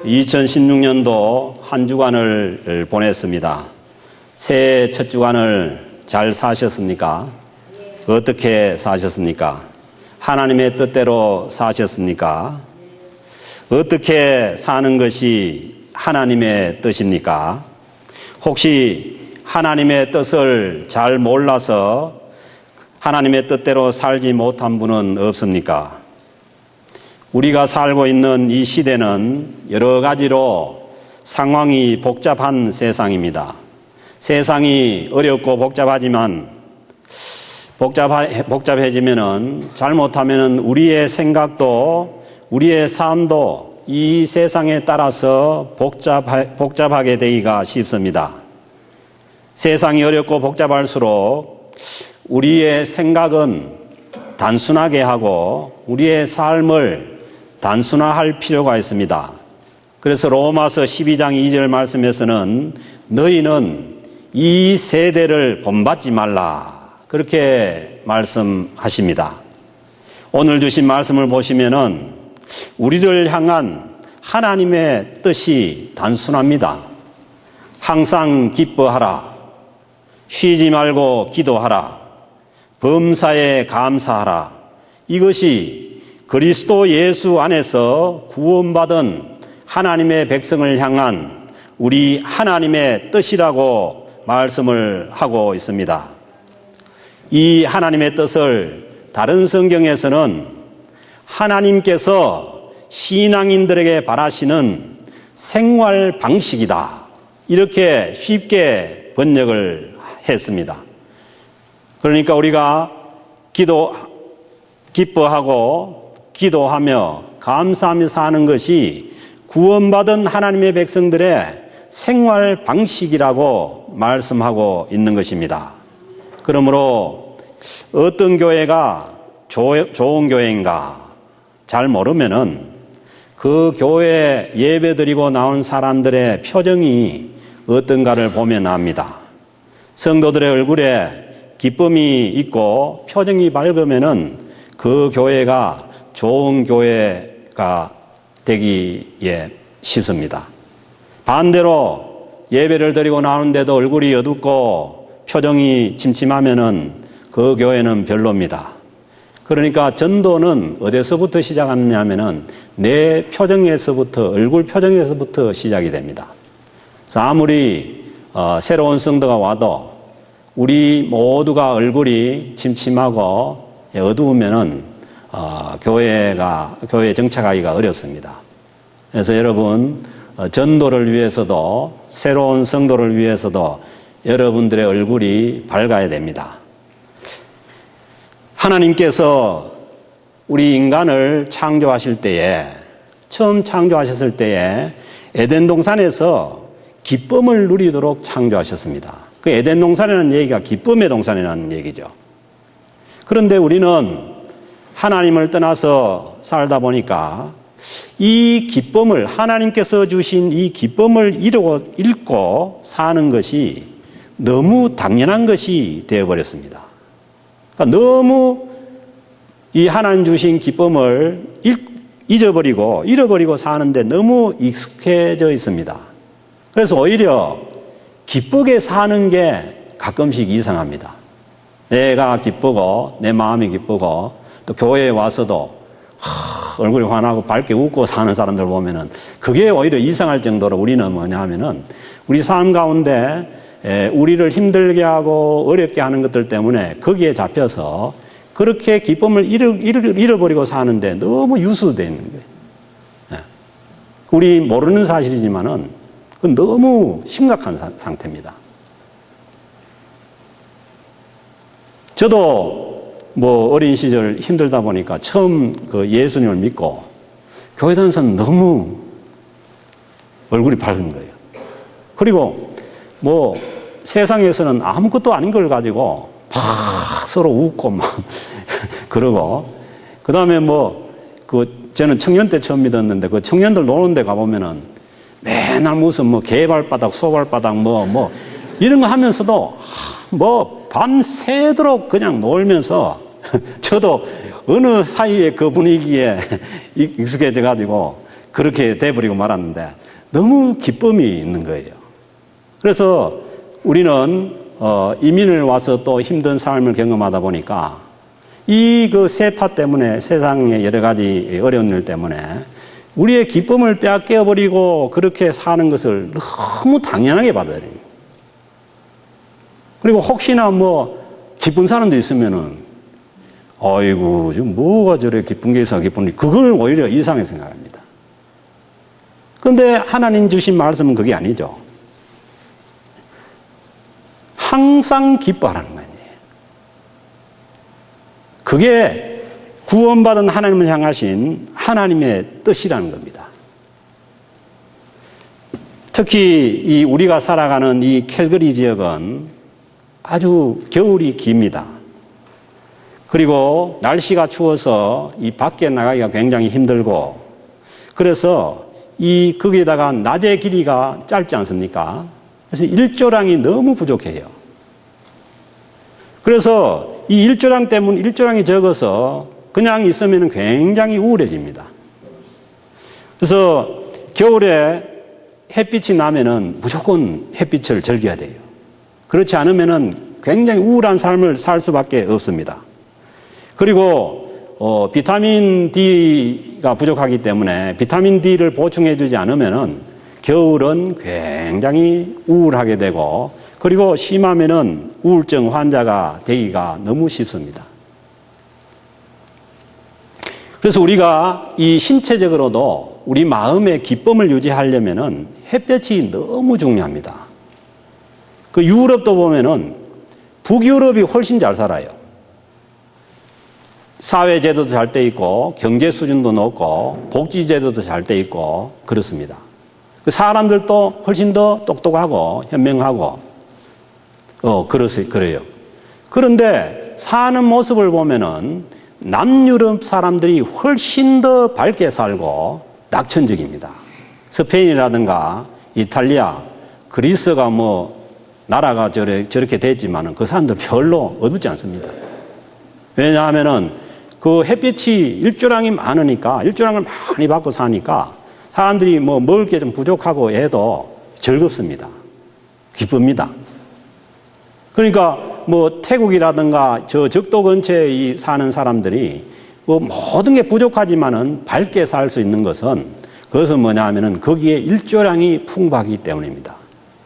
2016년도 한 주간을 보냈습니다. 새해 첫 주간을 잘 사셨습니까? 어떻게 사셨습니까? 하나님의 뜻대로 사셨습니까? 어떻게 사는 것이 하나님의 뜻입니까? 혹시 하나님의 뜻을 잘 몰라서 하나님의 뜻대로 살지 못한 분은 없습니까? 우리가 살고 있는 이 시대는 여러 가지로 상황이 복잡한 세상입니다. 세상이 어렵고 복잡하지만 복잡해지면은 잘못하면은 우리의 생각도 우리의 삶도 이 세상에 따라서 복잡하게 되기가 쉽습니다. 세상이 어렵고 복잡할수록 우리의 생각은 단순하게 하고 우리의 삶을 단순화할 필요가 있습니다. 그래서 로마서 12장 2절 말씀에서는 너희는 이 세대를 본받지 말라 그렇게 말씀하십니다. 오늘 주신 말씀을 보시면은 우리를 향한 하나님의 뜻이 단순합니다. 항상 기뻐하라, 쉬지 말고 기도하라, 범사에 감사하라. 이것이 그리스도 예수 안에서 구원받은 하나님의 백성을 향한 우리 하나님의 뜻이라고 말씀을 하고 있습니다. 이 하나님의 뜻을 다른 성경에서는 하나님께서 신앙인들에게 바라시는 생활 방식이다. 이렇게 쉽게 번역을 했습니다. 그러니까 우리가 기뻐하고 기도하며 감사하며 사는 것이 구원받은 하나님의 백성들의 생활 방식이라고 말씀하고 있는 것입니다. 그러므로 어떤 교회가 좋은 교회인가 잘 모르면은 그 교회 예배드리고 나온 사람들의 표정이 어떤가를 보면 압니다. 성도들의 얼굴에 기쁨이 있고 표정이 밝으면은 그 교회가 좋은 교회가 되기에 쉽습니다. 반대로 예배를 드리고 나오는데도 얼굴이 어둡고 표정이 침침하면은 그 교회는 별로입니다. 그러니까 전도는 어디서부터 시작하느냐면은 내 표정에서부터, 얼굴 표정에서부터 시작이 됩니다. 그래서 아무리 새로운 성도가 와도 우리 모두가 얼굴이 침침하고 어두우면은 교회에 정착하기가 어렵습니다. 그래서 여러분, 전도를 위해서도 새로운 성도를 위해서도 여러분들의 얼굴이 밝아야 됩니다. 하나님께서 우리 인간을 창조하실 때에, 처음 창조하셨을 때에 에덴 동산에서 기쁨을 누리도록 창조하셨습니다. 그 에덴 동산이라는 얘기가 기쁨의 동산이라는 얘기죠. 그런데 우리는 하나님을 떠나서 살다 보니까 이 기쁨을, 하나님께서 주신 이 기쁨을 잃고 사는 것이 너무 당연한 것이 되어버렸습니다. 그러니까 너무 이 하나님 주신 기쁨을 잃어버리고 사는데 너무 익숙해져 있습니다. 그래서 오히려 기쁘게 사는 게 가끔씩 이상합니다. 내가 기쁘고 내 마음이 기쁘고 또 교회에 와서도 얼굴이 환하고 밝게 웃고 사는 사람들 보면은 그게 오히려 이상할 정도로 우리는 뭐냐 하면은 우리 삶 가운데 우리를 힘들게 하고 어렵게 하는 것들 때문에 거기에 잡혀서 그렇게 기쁨을 잃어버리고 사는데 너무 유수되어 있는 거예요. 우리 모르는 사실이지만은 그건 너무 심각한 상태입니다. 저도 어린 시절 힘들다 보니까 처음 그 예수님을 믿고 교회 다니면서 너무 얼굴이 밝은 거예요. 그리고 세상에서는 아무것도 아닌 걸 가지고 막 서로 웃고 막 그러고 그 다음에 저는 청년 때 처음 믿었는데 그 청년들 노는 데 가보면은 맨날 무슨 개발바닥, 소발바닥 이런 거 하면서도 밤새도록 그냥 놀면서 저도 어느 사이에 그 분위기에 익숙해져 가지고 그렇게 돼버리고 말았는데 너무 기쁨이 있는 거예요. 그래서 우리는 이민을 와서 또 힘든 삶을 경험하다 보니까 이 그 세파 때문에, 세상의 여러 가지 어려운 일 때문에 우리의 기쁨을 빼앗겨 버리고 그렇게 사는 것을 너무 당연하게 받아들여요. 그리고 혹시나 뭐 기쁜 사람도 있으면은 아이고 지금 뭐가 저래 기쁜 게 있어 기쁜지 그걸 오히려 이상하게 생각합니다. 그런데 하나님 주신 말씀은 그게 아니죠. 항상 기뻐하라는 거예요. 그게 구원받은 하나님을 향하신 하나님의 뜻이라는 겁니다. 특히 우리가 살아가는 이 캘거리 지역은 아주 겨울이 깁니다. 그리고 날씨가 추워서 이 밖에 나가기가 굉장히 힘들고, 그래서 거기에다가 낮의 길이가 짧지 않습니까? 그래서 일조량이 너무 부족해요. 그래서 이 일조량 때문에 일조량이 적어서 그냥 있으면 굉장히 우울해집니다. 그래서 겨울에 햇빛이 나면은 무조건 햇빛을 즐겨야 돼요. 그렇지 않으면은 굉장히 우울한 삶을 살 수밖에 없습니다. 그리고 비타민 D가 부족하기 때문에 비타민 D를 보충해 주지 않으면은 겨울은 굉장히 우울하게 되고, 그리고 심하면은 우울증 환자가 되기가 너무 쉽습니다. 그래서 우리가 이 신체적으로도 우리 마음의 기쁨을 유지하려면은 햇볕이 너무 중요합니다. 그 유럽도 보면은 북유럽이 훨씬 잘 살아요. 사회제도도 잘 돼 있고 경제 수준도 높고 복지제도도 잘 돼 있고 그렇습니다. 그 사람들도 훨씬 더 똑똑하고 현명하고 그래요. 그런데 사는 모습을 보면은 남유럽 사람들이 훨씬 더 밝게 살고 낙천적입니다. 스페인이라든가 이탈리아, 그리스가 뭐 나라가 저렇게 됐지만은 그 사람들 별로 어둡지 않습니다. 왜냐하면은 그 햇빛이 일조량이 많으니까, 일조량을 많이 받고 사니까 사람들이 뭐 먹을 게 좀 부족하고 해도 즐겁습니다. 기쁩니다. 그러니까 뭐 태국이라든가 저 적도 근처에 사는 사람들이 뭐 모든 게 부족하지만은 밝게 살 수 있는 것은, 그것은 뭐냐 하면은 거기에 일조량이 풍부하기 때문입니다.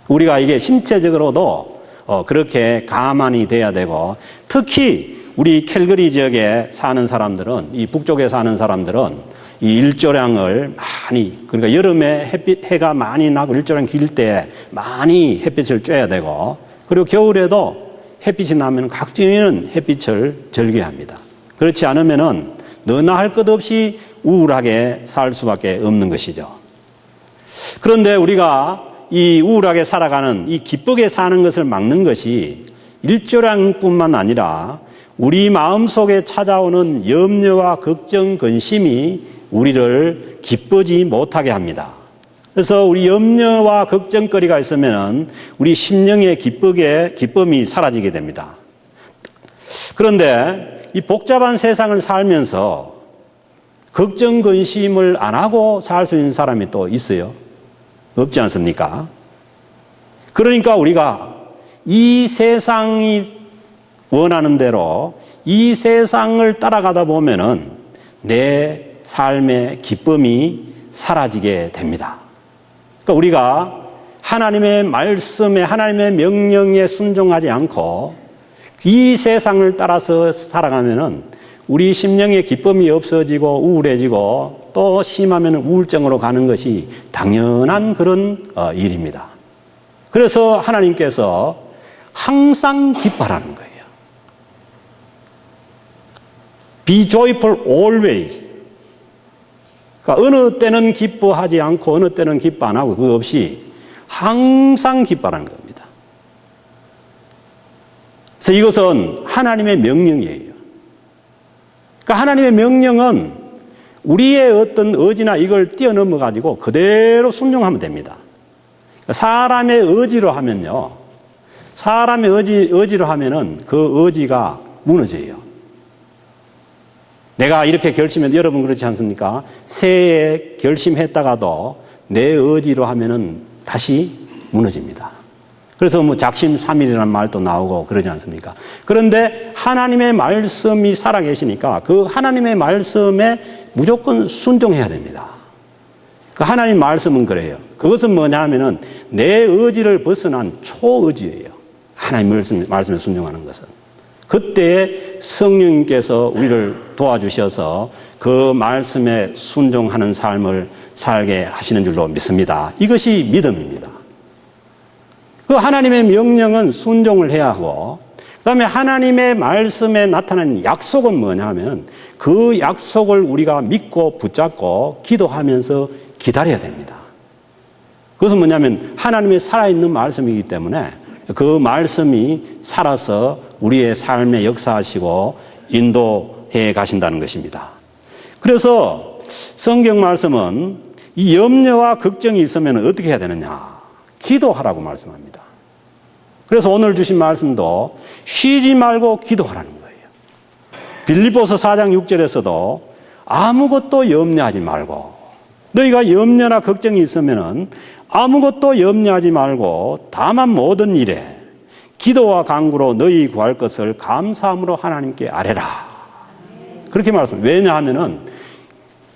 우리가 이게 신체적으로도 그렇게 가만히 돼야 되고, 특히 우리 캘거리 지역에 사는 사람들은, 이 북쪽에 사는 사람들은 이 일조량을 많이, 그러니까 여름에 해가 많이 나고 일조량 길 때 많이 햇빛을 쬐야 되고, 그리고 겨울에도 햇빛이 나면 각지는 햇빛을 즐겨야 합니다. 그렇지 않으면은 너나 할 것 없이 우울하게 살 수밖에 없는 것이죠. 그런데 우리가 이 우울하게 살아가는, 이 기쁘게 사는 것을 막는 것이 일조량뿐만 아니라 우리 마음속에 찾아오는 염려와 걱정, 근심이 우리를 기쁘지 못하게 합니다. 그래서 우리 염려와 걱정거리가 있으면 우리 심령의 기쁨이 사라지게 됩니다. 그런데 이 복잡한 세상을 살면서 걱정, 근심을 안 하고 살 수 있는 사람이 또 있어요. 없지 않습니까? 그러니까 우리가 이 세상이 원하는 대로 이 세상을 따라가다 보면은 내 삶의 기쁨이 사라지게 됩니다. 그러니까 우리가 하나님의 말씀에, 하나님의 명령에 순종하지 않고 이 세상을 따라서 살아가면은 우리 심령의 기쁨이 없어지고 우울해지고 또 심하면 우울증으로 가는 것이 당연한 그런 일입니다. 그래서 하나님께서 항상 기뻐하라는 거예요. Be joyful always. 그러니까 어느 때는 기뻐하지 않고 어느 때는 기뻐 안 하고 그거 없이 항상 기뻐하라는 겁니다. 그래서 이것은 하나님의 명령이에요. 그러니까 하나님의 명령은 우리의 어떤 의지나 이걸 뛰어넘어 가지고 그대로 순종하면 됩니다. 그러니까 사람의 의지로 하면요, 사람의 의지로 하면은 그 의지가 무너져요. 내가 이렇게 여러분 그렇지 않습니까? 새해 결심했다가도 내 의지로 하면은 다시 무너집니다. 그래서 뭐 작심삼일이라는 말도 나오고 그러지 않습니까? 그런데 하나님의 말씀이 살아계시니까 그 하나님의 말씀에 무조건 순종해야 됩니다. 그 하나님 말씀은 그래요. 그것은 뭐냐 하면은 내 의지를 벗어난 초의지예요. 하나님 말씀에 순종하는 것은. 그때 성령님께서 우리를 도와주셔서 그 말씀에 순종하는 삶을 살게 하시는 줄로 믿습니다. 이것이 믿음입니다. 그 하나님의 명령은 순종을 해야 하고, 그 다음에 하나님의 말씀에 나타난 약속은 뭐냐 하면 그 약속을 우리가 믿고 붙잡고 기도하면서 기다려야 됩니다. 그것은 뭐냐면 하나님의 살아있는 말씀이기 때문에 그 말씀이 살아서 우리의 삶에 역사하시고 인도해 가신다는 것입니다. 그래서 성경 말씀은 이 염려와 걱정이 있으면 어떻게 해야 되느냐? 기도하라고 말씀합니다. 그래서 오늘 주신 말씀도 쉬지 말고 기도하라는 거예요. 빌립보서 4장 6절에서도 아무것도 염려하지 말고, 너희가 염려나 걱정이 있으면 아무것도 염려하지 말고 다만 모든 일에 기도와 간구로 너희 구할 것을 감사함으로 하나님께 아뢰라. 그렇게 말씀합니다. 왜냐하면은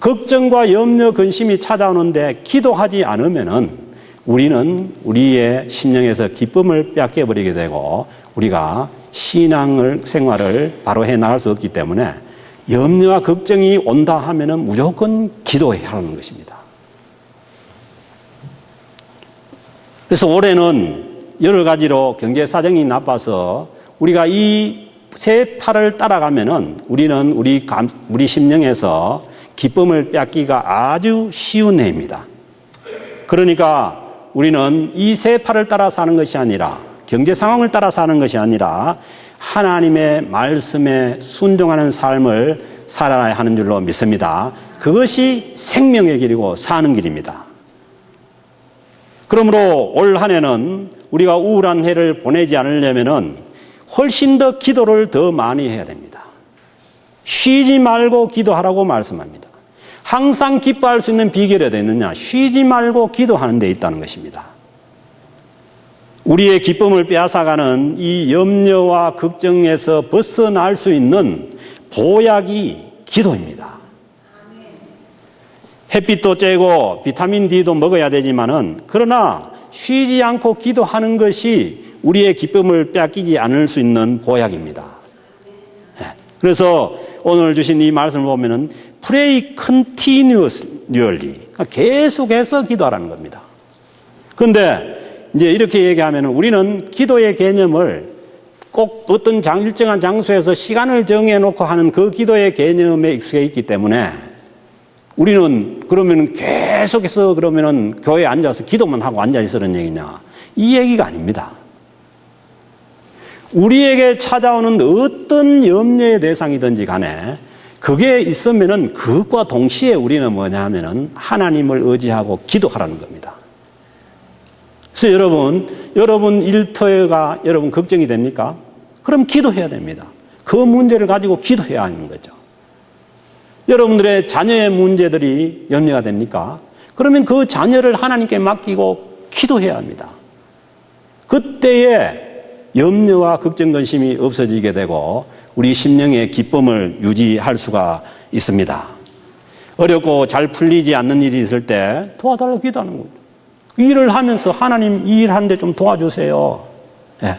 걱정과 염려, 근심이 찾아오는데 기도하지 않으면은 우리는 우리의 심령에서 기쁨을 뺏겨버리게 되고 우리가 생활을 바로 해 나갈 수 없기 때문에 염려와 걱정이 온다 하면은 무조건 기도해야 하는 것입니다. 그래서 올해는 여러 가지로 경제 사정이 나빠서 우리가 이 새 팔을 따라가면은 우리는 우리 심령에서 기쁨을 뺏기가 아주 쉬운 해입니다. 그러니까 우리는 이 새 팔을 따라 사는 것이 아니라, 경제 상황을 따라 사는 것이 아니라 하나님의 말씀에 순종하는 삶을 살아야 하는 줄로 믿습니다. 그것이 생명의 길이고 사는 길입니다. 그러므로 올 한 해는 우리가 우울한 해를 보내지 않으려면은 훨씬 더 기도를 더 많이 해야 됩니다. 쉬지 말고 기도하라고 말씀합니다. 항상 기뻐할 수 있는 비결이 어디 있느냐? 쉬지 말고 기도하는 데 있다는 것입니다. 우리의 기쁨을 빼앗아가는 이 염려와 걱정에서 벗어날 수 있는 보약이 기도입니다. 햇빛도 쬐고 비타민 D도 먹어야 되지만은, 그러나 쉬지 않고 기도하는 것이 우리의 기쁨을 빼앗기지 않을 수 있는 보약입니다. 그래서 오늘 주신 이 말씀을 보면은 pray continuously, 계속해서 기도하라는 겁니다. 그런데 이제 이렇게 얘기하면은 우리는 기도의 개념을 꼭 어떤 일정한 장소에서 시간을 정해놓고 하는 그 기도의 개념에 익숙해 있기 때문에 우리는 그러면은 계속해서 그러면은 교회에 앉아서 기도만 하고 앉아있으라는 얘기냐? 이 얘기가 아닙니다. 우리에게 찾아오는 어떤 염려의 대상이든지 간에 그게 있으면은 그것과 동시에 우리는 뭐냐 하면은 하나님을 의지하고 기도하라는 겁니다. 그래서 여러분 일터가 여러분 걱정이 됩니까? 그럼 기도해야 됩니다. 그 문제를 가지고 기도해야 하는 거죠. 여러분들의 자녀의 문제들이 염려가 됩니까? 그러면 그 자녀를 하나님께 맡기고 기도해야 합니다. 그때에 염려와 걱정, 근심이 없어지게 되고 우리 심령의 기쁨을 유지할 수가 있습니다. 어렵고 잘 풀리지 않는 일이 있을 때 도와달라고 기도하는 거죠. 일을 하면서 하나님 이 일 하는데 좀 도와주세요. 네.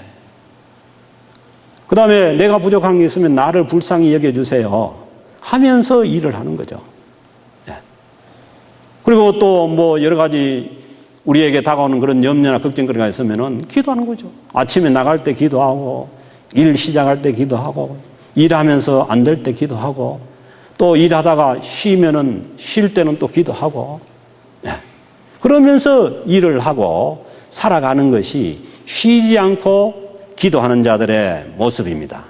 그 다음에 내가 부족한 게 있으면 나를 불쌍히 여겨주세요 하면서 일을 하는 거죠. 네. 그리고 또 뭐 여러 가지 우리에게 다가오는 그런 염려나 걱정거리가 있으면은 기도하는 거죠. 아침에 나갈 때 기도하고, 일 시작할 때 기도하고, 일하면서 안 될 때 기도하고, 또 일하다가 쉴 때는 또 기도하고, 네. 그러면서 일을 하고 살아가는 것이 쉬지 않고 기도하는 자들의 모습입니다.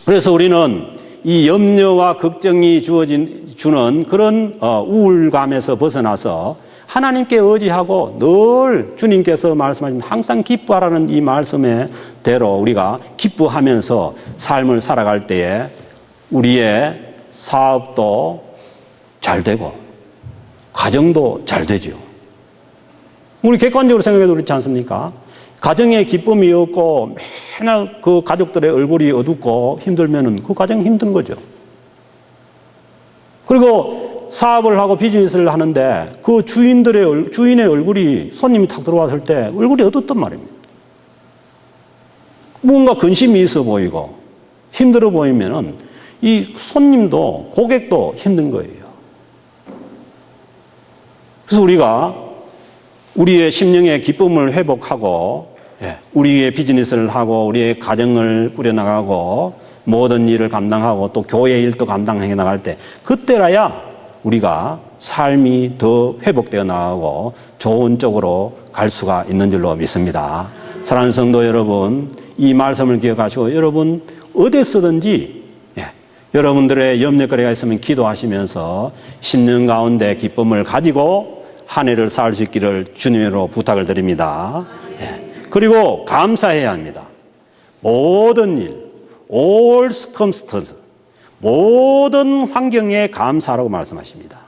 그래서 우리는 이 염려와 걱정이 주는 그런 우울감에서 벗어나서 하나님께 의지하고 늘 주님께서 말씀하신 항상 기뻐하라는 이 말씀의 대로 우리가 기뻐하면서 삶을 살아갈 때에 우리의 사업도 잘 되고 가정도 잘 되죠. 우리 객관적으로 생각해도 그렇지 않습니까? 가정에 기쁨이 없고 맨날 그 가족들의 얼굴이 어둡고 힘들면은 그 가정 힘든 거죠. 그리고 사업을 하고 비즈니스를 하는데 그 주인의 얼굴이 손님이 탁 들어왔을 때 얼굴이 어둡단 말입니다. 뭔가 근심이 있어 보이고 힘들어 보이면은 이 손님도 고객도 힘든 거예요. 그래서 우리가 우리의 심령의 기쁨을 회복하고 우리의 비즈니스를 하고 우리의 가정을 꾸려나가고 모든 일을 감당하고 또 교회 일도 감당해 나갈 때 그때라야 우리가 삶이 더 회복되어 나가고 좋은 쪽으로 갈 수가 있는 줄로 믿습니다. 사랑하는 성도 여러분, 이 말씀을 기억하시고 여러분 어디서든지 여러분들의 염려거리가 있으면 기도하시면서 10년 가운데 기쁨을 가지고 한 해를 살 수 있기를 주님으로 부탁을 드립니다. 그리고 감사해야 합니다. 모든 일, all circumstances, 모든 환경에 감사하라고 말씀하십니다.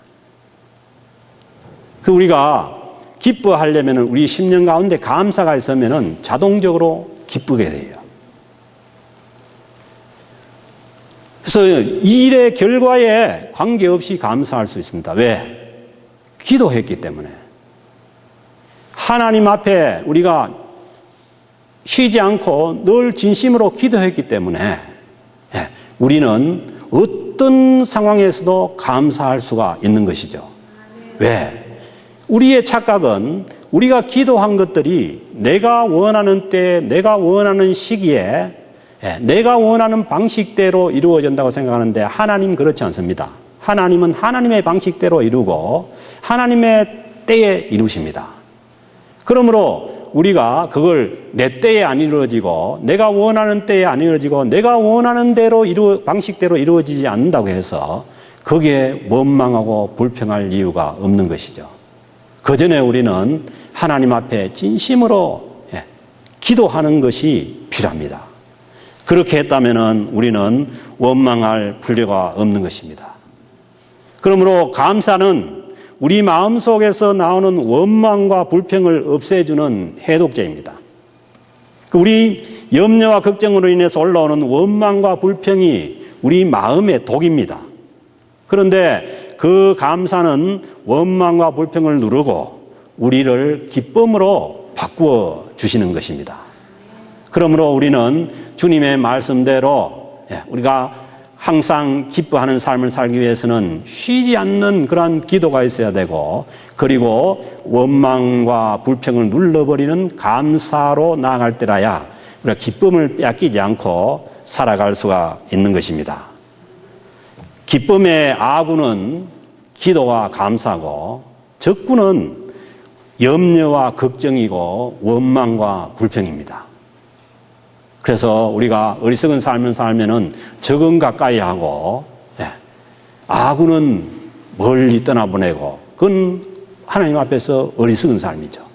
우리가 기뻐하려면 우리 10년 가운데 감사가 있으면 자동적으로 기쁘게 돼요. 그래서 이 일의 결과에 관계없이 감사할 수 있습니다. 왜? 기도했기 때문에. 하나님 앞에 우리가 쉬지 않고 늘 진심으로 기도했기 때문에 우리는 어떤 상황에서도 감사할 수가 있는 것이죠. 왜? 우리의 착각은 우리가 기도한 것들이 내가 원하는 때, 내가 원하는 시기에 내가 원하는 방식대로 이루어진다고 생각하는데 하나님 그렇지 않습니다. 하나님은 하나님의 방식대로 이루고 하나님의 때에 이루십니다. 그러므로 우리가 그걸 내 때에 안 이루어지고 내가 원하는 때에 안 이루어지고 내가 원하는 대로 방식대로 이루어지지 않는다고 해서 거기에 원망하고 불평할 이유가 없는 것이죠. 그 전에 우리는 하나님 앞에 진심으로 기도하는 것이 필요합니다. 그렇게 했다면 우리는 원망할 필요가 없는 것입니다. 그러므로 감사는 우리 마음속에서 나오는 원망과 불평을 없애주는 해독제입니다. 우리 염려와 걱정으로 인해서 올라오는 원망과 불평이 우리 마음의 독입니다. 그런데 그 감사는 원망과 불평을 누르고 우리를 기쁨으로 바꾸어 주시는 것입니다. 그러므로 우리는 주님의 말씀대로 우리가 항상 기뻐하는 삶을 살기 위해서는 쉬지 않는 그러한 기도가 있어야 되고 그리고 원망과 불평을 눌러버리는 감사로 나아갈 때라야 우리가 기쁨을 빼앗기지 않고 살아갈 수가 있는 것입니다. 기쁨의 아군은 기도와 감사고 적군은 염려와 걱정이고 원망과 불평입니다. 그래서 우리가 어리석은 삶을 살면은 적은 가까이 하고 아군은 멀리 떠나보내고 그건 하나님 앞에서 어리석은 삶이죠.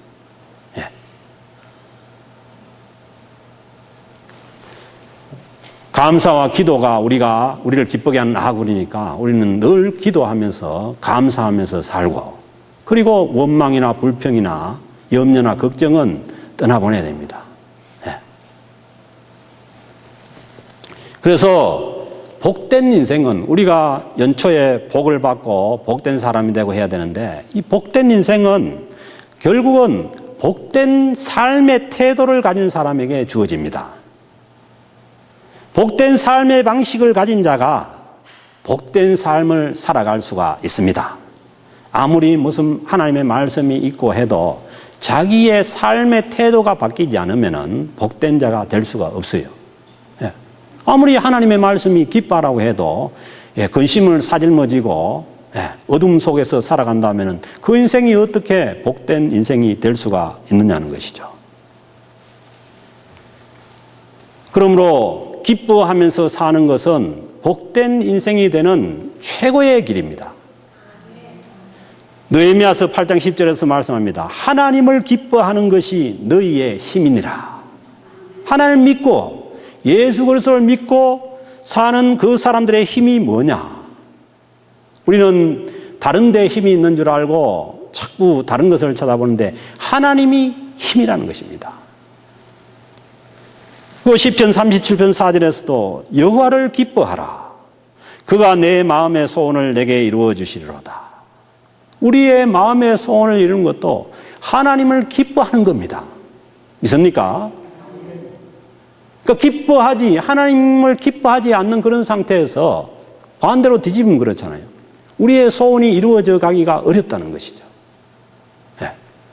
감사와 기도가 우리를 기쁘게 하는 아군이니까 우리는 늘 기도하면서 감사하면서 살고 그리고 원망이나 불평이나 염려나 걱정은 떠나보내야 됩니다. 그래서 복된 인생은 우리가 연초에 복을 받고 복된 사람이 되고 해야 되는데 이 복된 인생은 결국은 복된 삶의 태도를 가진 사람에게 주어집니다. 복된 삶의 방식을 가진 자가 복된 삶을 살아갈 수가 있습니다. 아무리 무슨 하나님의 말씀이 있고 해도 자기의 삶의 태도가 바뀌지 않으면 복된 자가 될 수가 없어요. 아무리 하나님의 말씀이 기뻐하라고 해도 근심을 사질머지고 어둠 속에서 살아간다면 그 인생이 어떻게 복된 인생이 될 수가 있느냐는 것이죠. 그러므로 기뻐하면서 사는 것은 복된 인생이 되는 최고의 길입니다. 느헤미야서 8장 10절에서 말씀합니다. 하나님을 기뻐하는 것이 너희의 힘이니라. 하나님을 믿고 예수 그리스도를 믿고 사는 그 사람들의 힘이 뭐냐? 우리는 다른 데 힘이 있는 줄 알고 자꾸 다른 것을 쳐다보는데 하나님이 힘이라는 것입니다. 그 시편 37편 4절에서도 여호와를 기뻐하라. 그가 내 마음의 소원을 내게 이루어 주시리로다. 우리의 마음의 소원을 이루는 것도 하나님을 기뻐하는 겁니다. 믿습니까? 그러니까 하나님을 기뻐하지 않는 그런 상태에서 반대로 뒤집으면 그렇잖아요. 우리의 소원이 이루어져 가기가 어렵다는 것이죠. 네.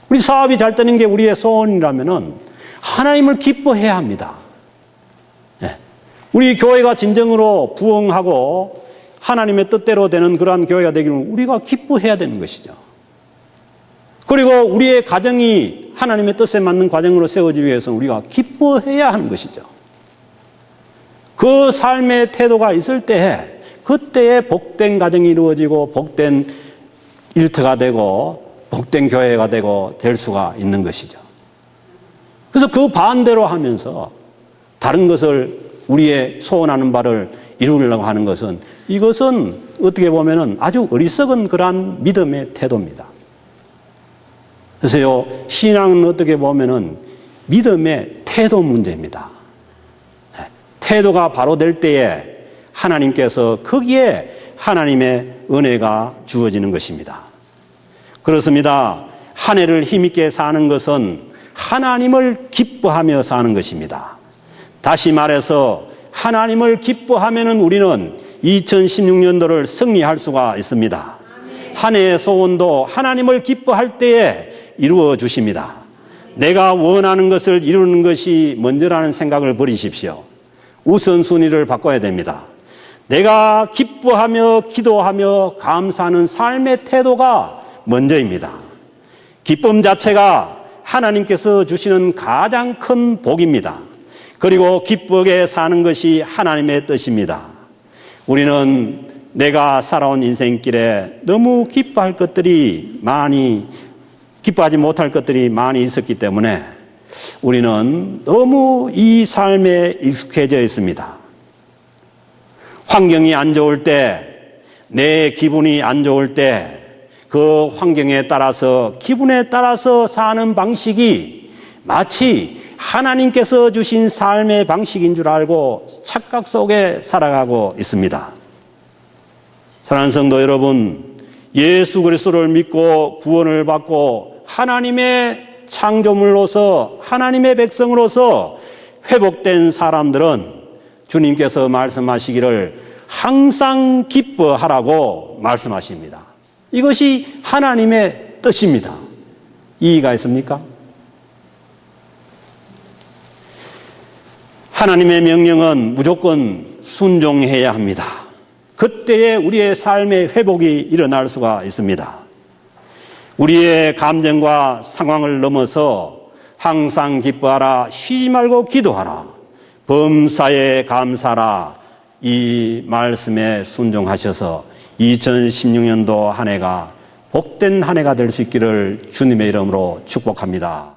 우리 사업이 잘 되는 게 우리의 소원이라면은 하나님을 기뻐해야 합니다. 네. 우리 교회가 진정으로 부흥하고 하나님의 뜻대로 되는 그러한 교회가 되기를 우리가 기뻐해야 되는 것이죠. 그리고 우리의 가정이 하나님의 뜻에 맞는 과정으로 세워지기 위해서는 우리가 기뻐해야 하는 것이죠. 그 삶의 태도가 있을 때에 그때에 복된 가정이 이루어지고 복된 일터가 되고 복된 교회가 되고 될 수가 있는 것이죠. 그래서 그 반대로 하면서 다른 것을 우리의 소원하는 바를 이루려고 하는 것은 이것은 어떻게 보면은 아주 어리석은 그러한 믿음의 태도입니다. 그래서요, 신앙은 어떻게 보면은 믿음의 태도 문제입니다. 태도가 바로 될 때에 하나님께서 거기에 하나님의 은혜가 주어지는 것입니다. 그렇습니다. 한 해를 힘있게 사는 것은 하나님을 기뻐하며 사는 것입니다. 다시 말해서 하나님을 기뻐하면은 우리는 2016년도를 승리할 수가 있습니다. 한 해의 소원도 하나님을 기뻐할 때에 이루어 주십니다. 내가 원하는 것을 이루는 것이 먼저라는 생각을 버리십시오. 우선순위를 바꿔야 됩니다. 내가 기뻐하며 기도하며 감사하는 삶의 태도가 먼저입니다. 기쁨 자체가 하나님께서 주시는 가장 큰 복입니다. 그리고 기쁘게 사는 것이 하나님의 뜻입니다. 우리는 내가 살아온 인생길에 너무 기뻐하지 못할 것들이 많이 있었기 때문에 우리는 너무 이 삶에 익숙해져 있습니다. 환경이 안 좋을 때, 내 기분이 안 좋을 때, 그 환경에 따라서, 기분에 따라서 사는 방식이 마치 하나님께서 주신 삶의 방식인 줄 알고 착각 속에 살아가고 있습니다. 사랑하는 성도 여러분, 예수 그리스도를 믿고 구원을 받고 하나님의 창조물로서 하나님의 백성으로서 회복된 사람들은 주님께서 말씀하시기를 항상 기뻐하라고 말씀하십니다. 이것이 하나님의 뜻입니다. 이해가 있습니까? 하나님의 명령은 무조건 순종해야 합니다. 그때에 우리의 삶의 회복이 일어날 수가 있습니다. 우리의 감정과 상황을 넘어서 항상 기뻐하라, 쉬지 말고 기도하라, 범사에 감사하라, 이 말씀에 순종하셔서 2016년도 한 해가 복된 한 해가 될 수 있기를 주님의 이름으로 축복합니다.